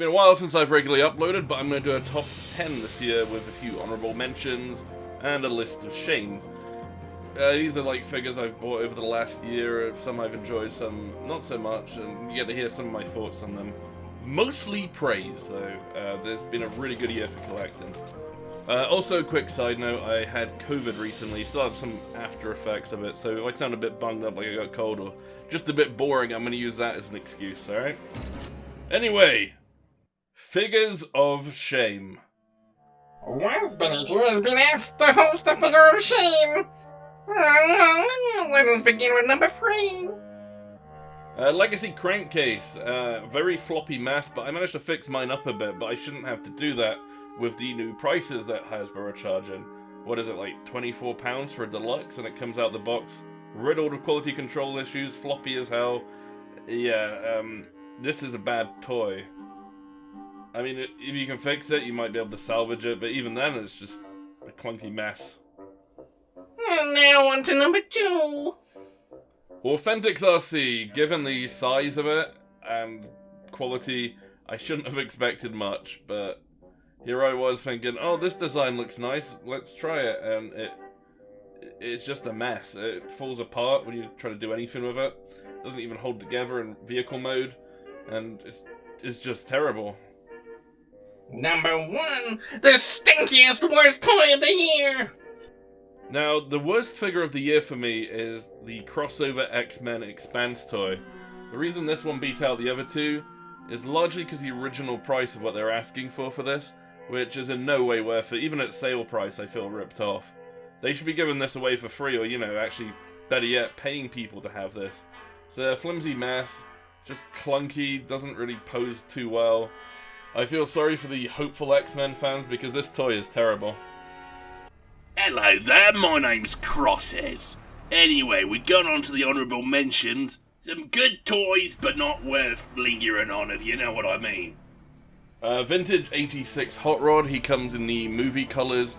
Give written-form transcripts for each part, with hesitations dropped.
been a while since I've regularly uploaded, but I'm going to do a top 10 this year with a few honourable mentions and a list of shame. These are like figures I've bought over the last year. Some I've enjoyed, some not so much, and you get to hear some of my thoughts on them. Mostly praise, though. There's been a really good year for collecting. Also, quick side note, I had COVID recently, still have some after effects of it, so if I sound a bit bunged up like I got cold or just a bit boring, I'm going to use that as an excuse, alright? Anyway, figures of shame. Wasbenitu has been asked to host a figure of shame. Let us begin with number 3. Legacy crankcase, very floppy mess, but I managed to fix mine up a bit, but I shouldn't have to do that with the new prices that Hasbro are charging. What is it, like £24 for a deluxe, and it comes out the box riddled with quality control issues, floppy as hell. Yeah, this is a bad toy. I mean, if you can fix it, you might be able to salvage it, but even then, it's just a clunky mess. And now on to number 2. Authentics RC, given the size of it and quality, I shouldn't have expected much, but here I was thinking, oh, this design looks nice, let's try it, and it's just a mess. It falls apart when you try to do anything with it. It doesn't even hold together in vehicle mode, and it's just terrible. Number 1, the stinkiest worst toy of the year. Now, the worst figure of the year for me is the crossover X-Men Expanse toy. The reason this one beat out the other two is largely because the original price of what they're asking for this, which is in no way worth it. Even at sale price, I feel ripped off. They should be giving this away for free, or, you know, actually, better yet, paying people to have this. It's a flimsy mess, just clunky, doesn't really pose too well. I feel sorry for the hopeful X-Men fans because this toy is terrible. Hello there, my name's Crosses. Anyway, we've gone on to the honourable mentions. Some good toys, but not worth lingering on, if you know what I mean. Vintage 86 Hot Rod, he comes in the movie colours.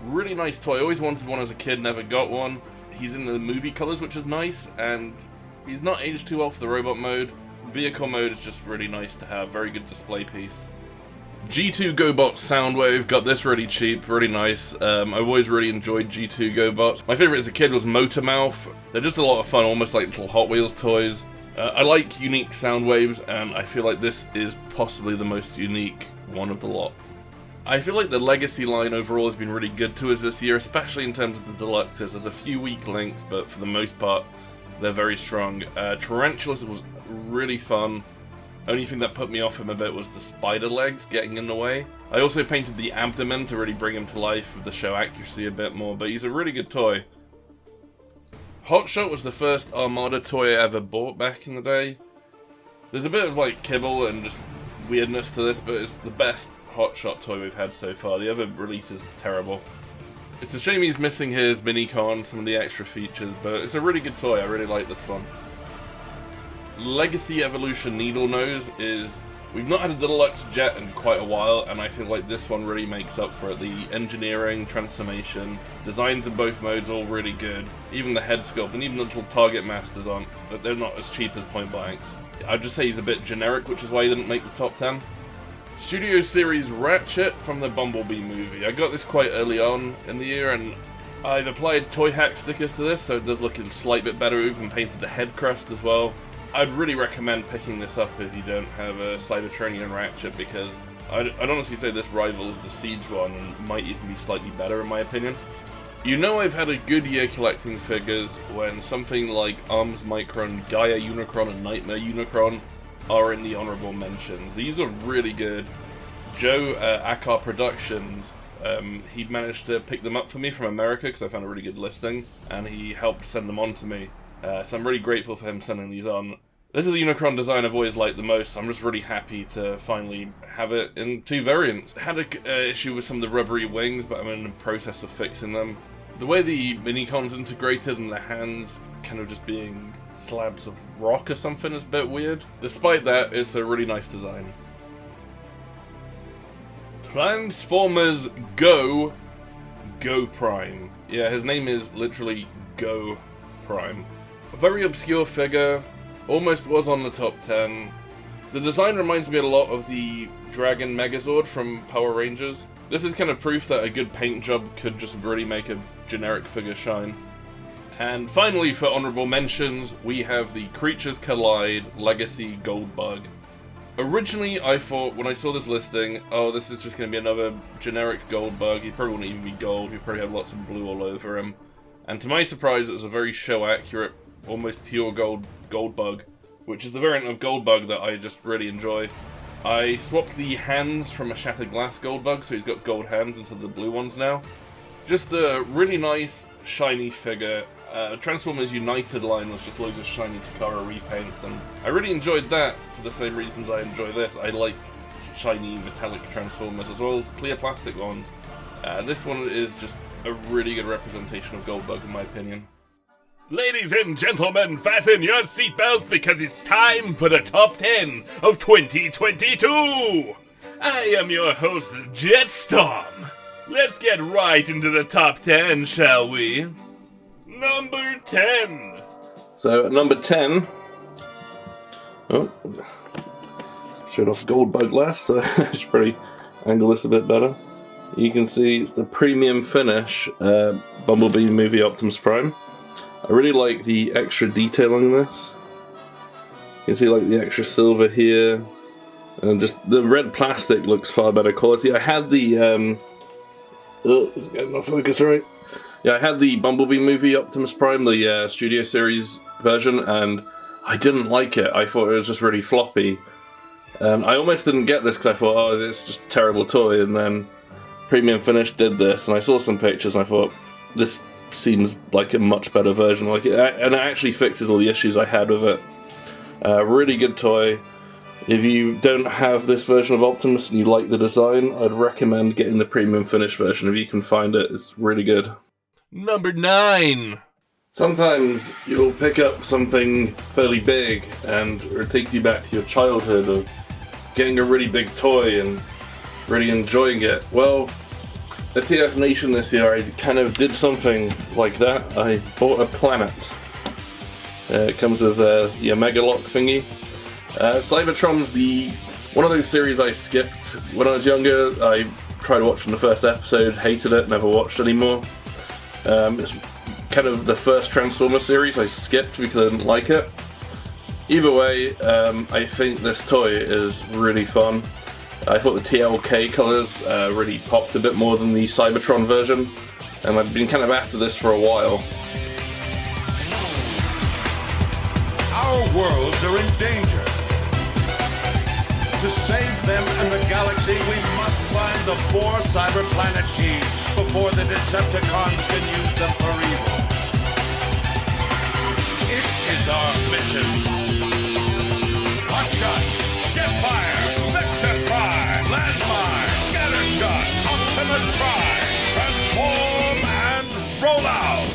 Really nice toy, always wanted one as a kid, never got one. He's in the movie colours, which is nice, and he's not aged too well for the robot mode. Vehicle mode is just really nice to have, very good display piece. G2 GoBot Soundwave, got this really cheap, really nice. I've always really enjoyed G2 GoBots. My favourite as a kid was Motormouth. They're just a lot of fun, almost like little Hot Wheels toys. I like unique sound waves, and I feel like this is possibly the most unique one of the lot. I feel like the Legacy line overall has been really good to us this year, especially in terms of the deluxes. There's a few weak links, but for the most part, they're very strong. Tarantulas was really fun. Only thing that put me off him a bit was the spider legs getting in the way. I also painted the abdomen to really bring him to life with the show accuracy a bit more, but he's a really good toy. Hotshot was the first Armada toy I ever bought back in the day. There's a bit of like kibble and just weirdness to this, but it's the best Hotshot toy we've had so far. The other release is terrible. It's a shame he's missing his Minicon, some of the extra features, but it's a really good toy. I really like this one. Legacy Evolution Needle Nose is... We've not had a deluxe jet in quite a while, and I feel like this one really makes up for it. The engineering, transformation, designs in both modes, all really good. Even the head sculpt, and even the little target masters aren't, but they're not as cheap as point blanks. I'd just say he's a bit generic, which is why he didn't make the top 10. Studio Series Ratchet from the Bumblebee movie. I got this quite early on in the year, and I've applied Toy Hack stickers to this, so it does look a slight bit better. We've even painted the head crest as well. I'd really recommend picking this up if you don't have a Cybertronian Ratchet, because I'd honestly say this rivals the Siege one and might even be slightly better in my opinion. You know I've had a good year collecting figures when something like Arms Micron, Gaia Unicron and Nightmare Unicron are in the honourable mentions. These are really good. Joe Akar Productions, he managed to pick them up for me from America because I found a really good listing, and he helped send them on to me. So I'm really grateful for him sending these on. This is the Unicron design I've always liked the most, so I'm just really happy to finally have it in 2 variants. I had an issue with some of the rubbery wings, but I'm in the process of fixing them. The way the Minicon's integrated and the hands kind of just being slabs of rock or something is a bit weird. Despite that, it's a really nice design. Transformers Go Prime. Yeah, his name is literally Go Prime. A very obscure figure, almost was on the top 10. The design reminds me a lot of the Dragon Megazord from Power Rangers. This is kind of proof that a good paint job could just really make a generic figure shine. And finally, for honourable mentions, we have the Creatures Collide Legacy Goldbug. Originally, I thought, when I saw this listing, oh, this is just going to be another generic Goldbug. He probably wouldn't even be gold, he probably have lots of blue all over him. And to my surprise, it was a very show-accurate, almost pure Goldbug, which is the variant of Goldbug that I just really enjoy. I swapped the hands from a Shattered Glass Goldbug, so he's got gold hands instead of the blue ones now. Just a really nice, shiny figure. Transformers United line was just loads of shiny Takara repaints, and I really enjoyed that for the same reasons I enjoy this. I like shiny metallic Transformers as well as clear plastic ones. This one is just a really good representation of Goldbug in my opinion. Ladies and gentlemen, fasten your seatbelt because it's time for the top 10 of 2022! I am your host, Jetstorm. Let's get right into the top 10, shall we? Number 10! So, at number 10... Oh, showed off Goldbug last, so I should probably angle this a bit better. You can see it's the premium finish Bumblebee movie Optimus Prime. I really like the extra detail on this. You can see like the extra silver here, and just the red plastic looks far better quality. I had the oh, it's getting off focus, right? Yeah, I had the Bumblebee movie Optimus Prime, the Studio Series version, and I didn't like it. I thought it was just really floppy. And I almost didn't get this because I thought, oh, it's just a terrible toy. And then Premium Finish did this, and I saw some pictures, and I thought, this seems like a much better version. And it actually fixes all the issues I had with it. Really good toy. If you don't have this version of Optimus and you like the design, I'd recommend getting the Premium Finish version if you can find it. It's really good. Number 9! Sometimes you'll pick up something fairly big and it takes you back to your childhood of getting a really big toy and really enjoying it. Well, at TF Nation this year I kind of did something like that. I bought a planet. It comes with the Omega Lock thingy. Cybertron's one of those series I skipped when I was younger. I tried watching the first episode, hated it, never watched anymore. It's kind of the first Transformers series I skipped because I didn't like it. Either way, I think this toy is really fun. I thought the TLK colours really popped a bit more than the Cybertron version, and I've been kind of after this for a while. Our worlds are in danger. To save them and the galaxy, we must find the 4 cyber planet keys before the Decepticons can use them for evil. It is our mission. Hotshot, Jetfire, Vector Prime, Landmine, Scattershot, Optimus Prime, transform and roll out!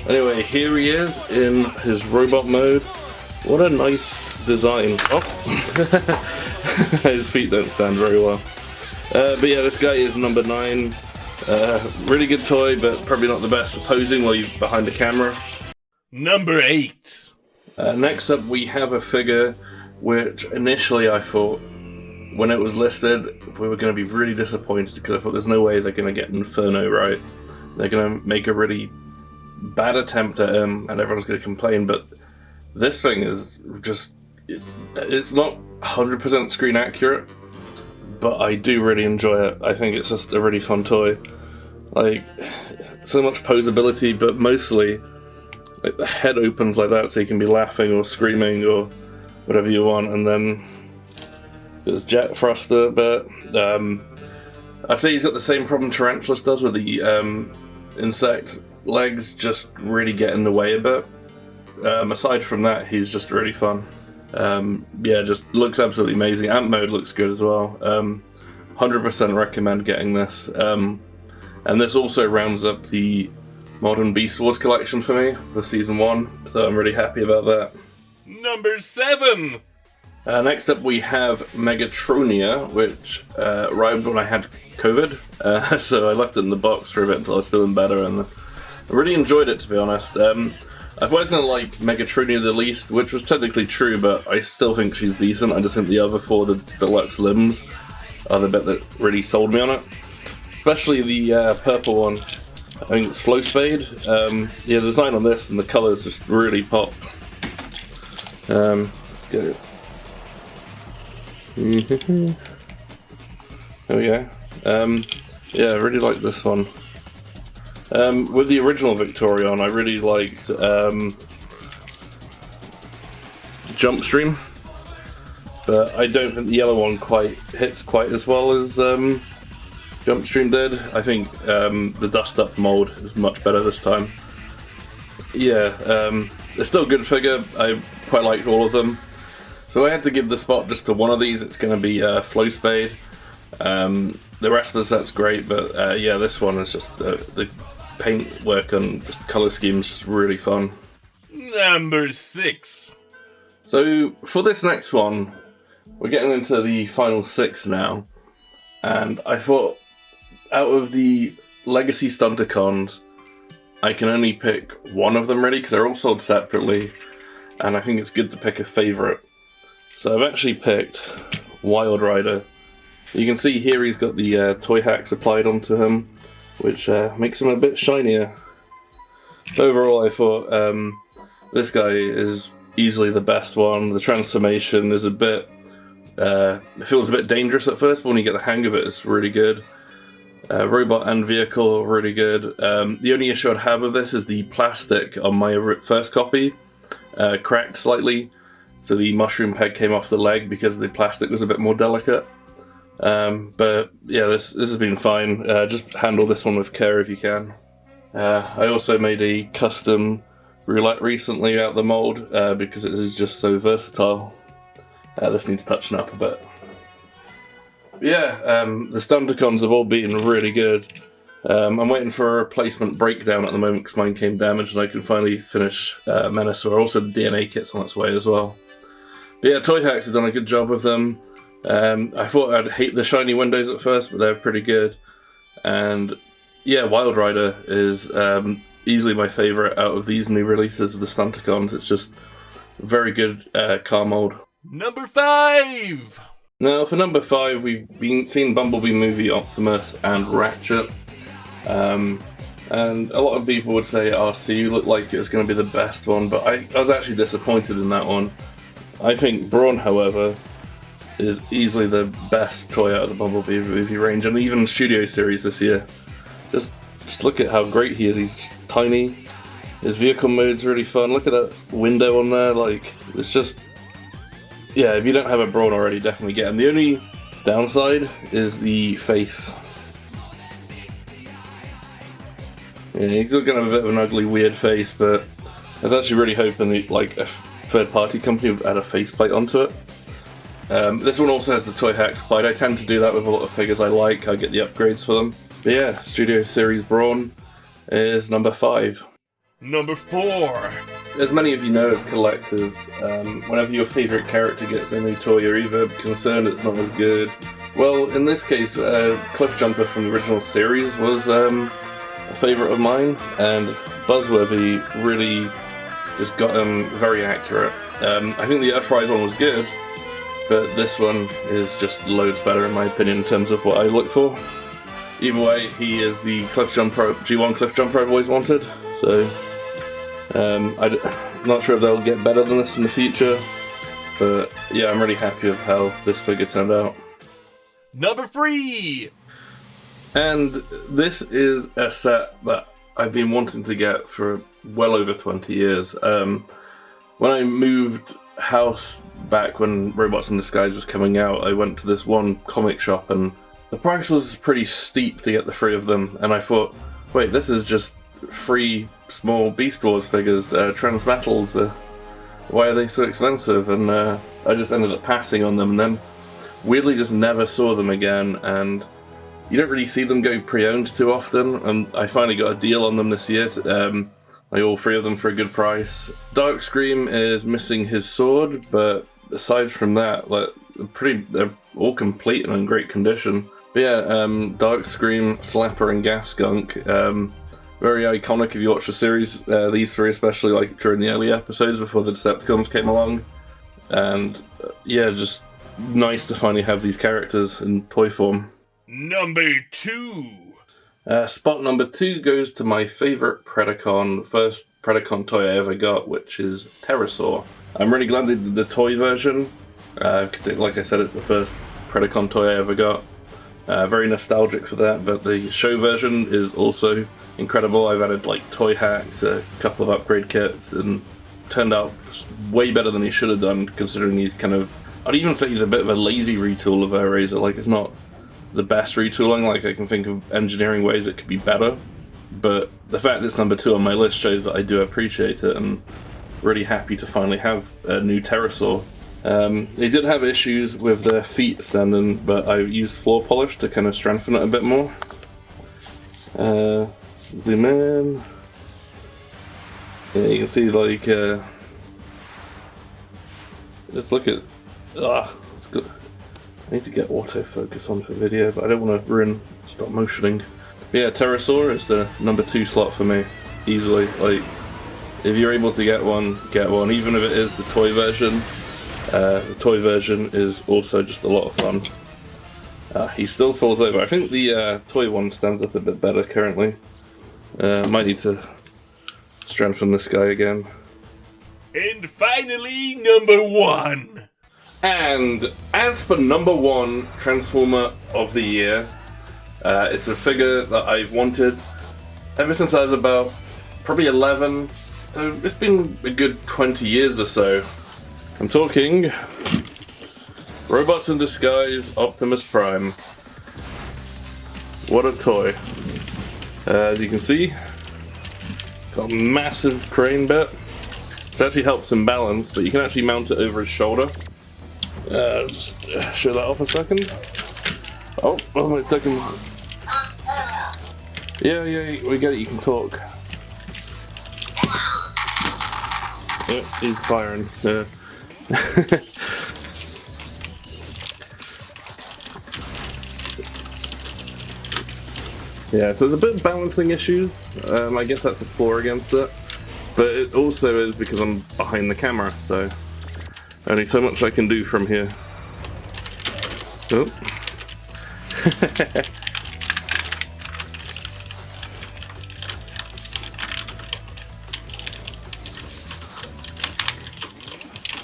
Anyway, here he is in his robot mode. What a nice design. Oh, his feet don't stand very well. But yeah, this guy is number 9. Really good toy, but probably not the best for posing while you're behind the camera. Number 8. Next up, we have a figure which initially I thought, when it was listed, we were going to be really disappointed because I thought there's no way they're going to get Inferno right. They're going to make a really bad attempt at him and everyone's going to complain, but this thing is just, it's not 100% screen accurate, but I do really enjoy it. I think it's just a really fun toy. Like, so much posability, but mostly like the head opens like that so you can be laughing or screaming or whatever you want, and then there's jet thruster, but I'd say he's got the same problem Tarantulas does with the insect legs just really get in the way a bit. Aside from that, he's just really fun. Yeah, just looks absolutely amazing. Amp mode looks good as well. 100% recommend getting this. And this also rounds up the Modern Beast Wars collection for me for Season 1, so I'm really happy about that. Number 7! Next up we have Megatronia, which arrived when I had COVID, so I left it in the box for a bit until I was feeling better, and I really enjoyed it, to be honest. I've always gonna like Megatronia the least, which was technically true, but I still think she's decent. I just think the other 4, the deluxe limbs, are the bit that really sold me on it. Especially the purple one. I think it's Flow Spade. Yeah, the design on this and the colours just really pop. Let's go. There we go. Yeah, I really like this one. With the original Victorion, I really liked Jump Stream, but I don't think the yellow one quite hits quite as well as Jump Stream did. I think the Dust Up mold is much better this time. Yeah, it's still a good figure. I quite liked all of them. So I had to give the spot just to one of these. It's going to be Flow Spade. The rest of the set's great, but yeah, this one is just the paint work and just colour scheme is just really fun. Number 6. So for this next one, we're getting into the final 6 now, and I thought out of the Legacy Stunticons, I can only pick one of them really because they're all sold separately, and I think it's good to pick a favourite. So I've actually picked Wild Rider. You can see here he's got the toy hacks applied onto him, which makes him a bit shinier. Overall, I thought this guy is easily the best one. The transformation is a bit, it feels a bit dangerous at first, but when you get the hang of it, it's really good. Robot and vehicle, really good. The only issue I'd have with this is the plastic on my first copy cracked slightly, so the mushroom peg came off the leg because the plastic was a bit more delicate. But yeah, this has been fine. Just handle this one with care if you can. I also made a custom roulette recently out the mold because it is just so versatile. This needs touching up a bit. But yeah, the Stunticons have all been really good. I'm waiting for a replacement breakdown at the moment because mine came damaged and I can finally finish Menasor. Also the DNA kit's on its way as well. But yeah, Toy Hacks have done a good job with them. I thought I'd hate the shiny windows at first, but they're pretty good. And yeah, Wild Rider is easily my favourite out of these new releases of the Stunticons. It's just very good car mold. Number 5! Now for number 5, we've seen Bumblebee Movie, Optimus and Ratchet. And a lot of people would say RC looked like it was going to be the best one, but I was actually disappointed in that one. I think Brun, however, is easily the best toy out of the Bumblebee movie range, and even Studio Series this year. Just look at how great he is. He's just tiny. His vehicle mode's really fun. Look at that window on there. Like, it's just, yeah. If you don't have a Brawn already, definitely get him. The only downside is the face. Yeah, he's got kind of a bit of an ugly, weird face, but I was actually really hoping that, like, a third-party company would add a faceplate onto it. This one also has the toy hacks applied. I tend to do that with a lot of figures I like. I get the upgrades for them. But yeah, Studio Series Brawn is number 5. Number 4. As many of you know as collectors, whenever your favourite character gets a new toy, you're either concerned it's not as good. Well, in this case, Cliffjumper from the original series was a favourite of mine, and Buzzworthy really just got him very accurate. I think the Earthrise one was good, but this one is just loads better in my opinion in terms of what I look for. Either way, he is the G1 Cliffjumper I've always wanted, so I'm not sure if they'll get better than this in the future, but yeah, I'm really happy with how this figure turned out. Number 3! And this is a set that I've been wanting to get for well over 20 years. When I moved house back when Robots in Disguise was coming out, I went to this one comic shop and the price was pretty steep to get the 3 of them, and I thought, wait, this is just 3 small Beast Wars figures, Transmetals, why are they so expensive? And I just ended up passing on them, and then weirdly just never saw them again, and you don't really see them go pre-owned too often, and I finally got a deal on them this year, like all 3 of them for a good price. Darkscream is missing his sword, but aside from that, like, they're all complete and in great condition. But yeah, Darkscream, Slapper and Gas Skunk, very iconic if you watch the series, these three especially, like during the early episodes before the Decepticons came along. And yeah, just nice to finally have these characters in toy form. Number 2. Spot number 2 goes to my favourite Predacon, the first Predacon toy I ever got, which is Pterosaur. I'm really glad they did the toy version, because like I said, it's the first Predacon toy I ever got. Very nostalgic for that, but the show version is also incredible. I've added like toy hacks, a couple of upgrade kits, and turned out way better than he should have done, considering he's kind of, I'd even say he's a bit of a lazy retool of Razor. Like, it's not the best retooling, like I can think of engineering ways it could be better, but the fact it's number 2 on my list shows that I do appreciate it, and really happy to finally have a new Pterosaur. They did have issues with their feet standing, but I used floor polish to kind of strengthen it a bit more. Zoom in. Yeah, you can see, like, just look at, it's good. I need to get autofocus on for video, but I don't want to ruin stop motioning. But yeah, Pterosaur is the number 2 slot for me, easily. Like, if you're able to get one, even if it is the toy version. The toy version is also just a lot of fun. He still falls over. I think the toy one stands up a bit better currently. Might need to strengthen this guy again. And finally, number 1. And as for number 1 Transformer of the year, it's a figure that I've wanted ever since I was about probably 11. So it's been a good 20 years or so. I'm talking Robots in Disguise Optimus Prime. What a toy. As you can see, got a massive crane bit, which actually helps him balance, but you can actually mount it over his shoulder. Just show that off a second. Oh, wait a second. Yeah, we get it, you can talk. Yep, he's firing. Yeah. Yeah, so there's a bit of balancing issues. I guess that's a flaw against it. But it also is because I'm behind the camera, so only so much I can do from here. Oh.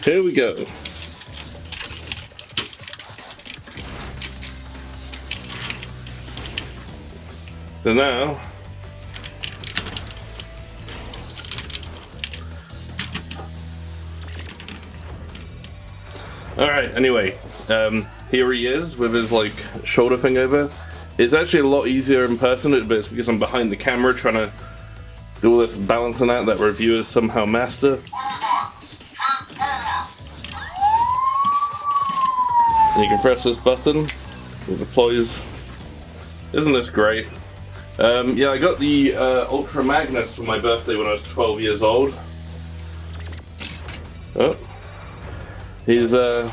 Here we go. So now, alright, anyway, here he is with his like shoulder thing over. It's actually a lot easier in person, but it's because I'm behind the camera trying to do all this balancing out that reviewers somehow master. And you can press this button, it deploys. Isn't this great? Yeah, I got the Ultra Magnus for my birthday when I was 12 years old. Oh. He's a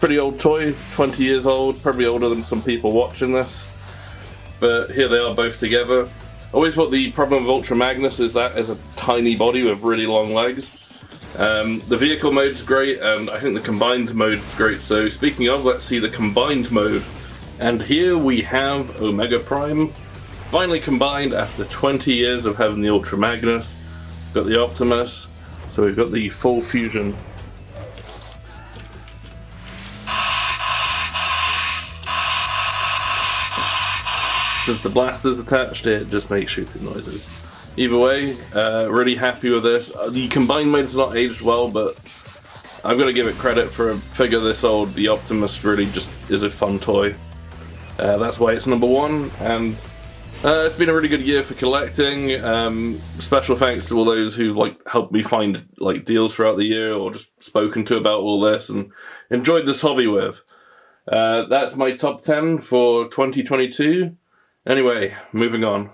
pretty old toy, 20 years old, probably older than some people watching this. But here they are both together. Always thought the problem with Ultra Magnus is that it's a tiny body with really long legs. The vehicle mode's great, and I think the combined mode's great. So speaking of, let's see the combined mode. And here we have Omega Prime, finally combined after 20 years of having the Ultra Magnus. Got the Optimus, so we've got the full fusion. Since the blaster's attached, it just makes shooting noises. Either way, really happy with this. The combined mode's not aged well, but I've got to give it credit for a figure this old. The Optimus really just is a fun toy. That's why it's number 1, and it's been a really good year for collecting. Special thanks to all those who like helped me find like deals throughout the year, or just spoken to about all this and enjoyed this hobby with. That's my top 10 for 2022. Anyway, moving on.